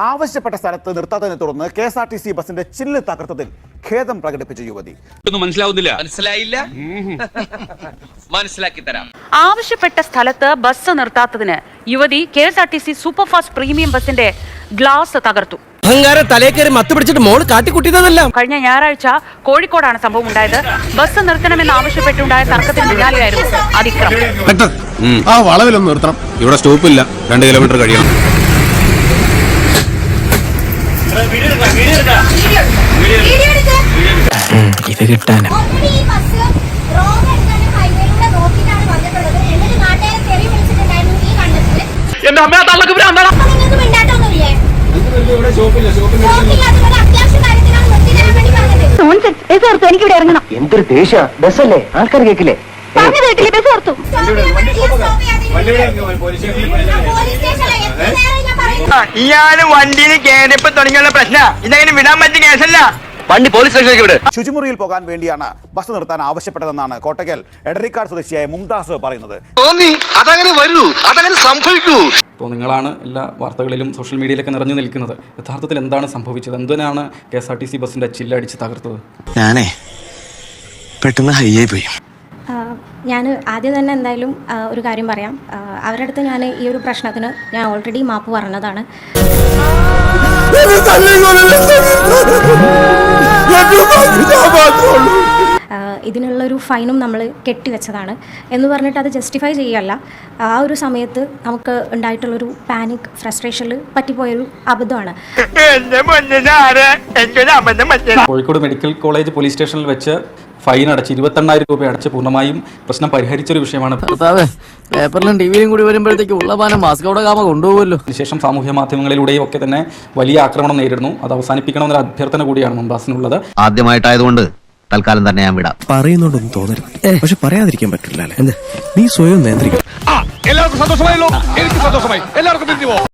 ആവശ്യപ്പെട്ട സ്ഥലത്ത് നിർത്താത്തതിനെ തുടർന്ന് KSRTC ബസിന്റെ ചില്ല് തകർത്തതിൽ ഖേദം പ്രകടിപ്പിച്ച യുവതി. മനസ്സിലായില്ല മനസ്സിലാക്കി തരാം. ആവശ്യപ്പെട്ട സ്ഥലത്ത് ബസ് നിർത്താത്തതിന് യുവതി KSRTC സൂപ്പർ ഫാസ്റ്റ് പ്രീമിയം ബസിന്റെ ഗ്ലാസ് തകർത്തു. തലേക്കേറി മത്ത് പിടിച്ചിട്ട് മോള് കാട്ടിക്കുട്ടിയതല്ല. കഴിഞ്ഞ ഞായറാഴ്ച കോഴിക്കോടാണ് സംഭവം ഉണ്ടായത്. ബസ് നിർത്തണമെന്ന് ആവശ്യപ്പെട്ടുണ്ടായ തർക്കത്തിന് പിന്നാലെയായിരുന്നു അതിക്രമം. ആ വളവിലൊന്ന് നിർത്തണം, ഇവിടെ സ്റ്റോപ്പില്ല, 2 കിലോമീറ്റർ കഴിയണം. ഇത് കിട്ടാൻ എന്റെ അമ്മ തള്ളക്ക് എനിക്കിവിടെ ഇറങ്ങണം. എന്തൊരു ദേഷ്യ ബസ്സല്ലേ, ആൾക്കാർ കേക്കില്ലേ? ഇയാള് വണ്ടിയിൽ കയറിയപ്പോ തുടങ്ങിയുള്ള പ്രശ്നം ഇതെങ്ങനെ വിടാൻ പറ്റിയ കേസല്ല. വണ്ടി പോലീസ് സ്റ്റേഷനിലേക്ക് വിട്. ശുചിമുറിയിൽ പോകാൻ വേണ്ടിയാണ് ബസ് നിർത്താൻ ആവശ്യപ്പെട്ടതെന്നാണ് കോട്ടക്കൽ എടരിക്കാട് സ്വദേശിയായ മുംതാസ് പറയുന്നത്. അതങ്ങനെ വരൂ, അതങ്ങനെ സംഭവിക്കൂ. ഇപ്പോൾ നിങ്ങളാണ് എല്ലാ വാർത്തകളിലും സോഷ്യൽ മീഡിയയിലൊക്കെ നിറഞ്ഞു നിൽക്കുന്നത്. യഥാർത്ഥത്തിൽ എന്താണ് സംഭവിച്ചത്? എന്തിനാണ് KSRTC ബസിന്റെ ചില്ലടിച്ച് തകർത്തത്? ഞാനേ പെട്ടെന്ന് ഹൈയായി പോയി. ഞാൻ ആദ്യം തന്നെ എന്തായാലും ഒരു കാര്യം പറയാം. അവരുടെ അടുത്ത് ഞാൻ ഈ ഒരു പ്രശ്നത്തിന് ഞാൻ ഓൾറെഡി മാപ്പ് പറഞ്ഞതാണ്. ഇതിനുള്ളൊരു ഫൈനും നമ്മൾ കെട്ടിവെച്ചതാണ് എന്ന് പറഞ്ഞിട്ട് അത് ജസ്റ്റിഫൈ ചെയ്യല്ല. ആ ഒരു സമയത്ത് നമുക്ക് ഉണ്ടായിട്ടുള്ളൊരു പാനിക് ഫ്രസ്ട്രേഷനിൽ പറ്റിപ്പോയൊരു അബദ്ധമാണ്. കോഴിക്കോട് മെഡിക്കൽ കോളേജ് പോലീസ് സ്റ്റേഷനിൽ വെച്ച് ഫൈൻ അടച്ച് 28,000 രൂപ അടച്ച് പൂർണ്ണമായും പ്രശ്നം പരിഹരിച്ചൊരു വിഷയമാണ്. പേപ്പറിലും ടിവിയിലും കൂടി വരുമ്പോഴത്തേക്ക് ഉള്ളപാനം മാസ്കോടെ കാമ കൊണ്ടുപോകുമല്ലോ. അതിനുശേഷം സാമൂഹ്യ മാധ്യമങ്ങളിലൂടെയും ഒക്കെ തന്നെ വലിയ ആക്രമണം നേരിടുന്നു. അത് അവസാനിപ്പിക്കണമെന്നൊരു അഭ്യർത്ഥന കൂടിയാണ് മുംതാസിനുള്ളത്. ആദ്യമായിട്ടായതുകൊണ്ട് തൽക്കാലം തന്നെ ഞാൻ വിടാം. പറയുന്നോണ്ടൊന്നും തോന്നരുത്, പക്ഷെ പറയാതിരിക്കാൻ പറ്റില്ല. നീ സ്വയം നിയന്ത്രിക്കും. എല്ലാവർക്കും സന്തോഷമായല്ലോ, എനിക്ക് സന്തോഷമായി. എല്ലാവർക്കും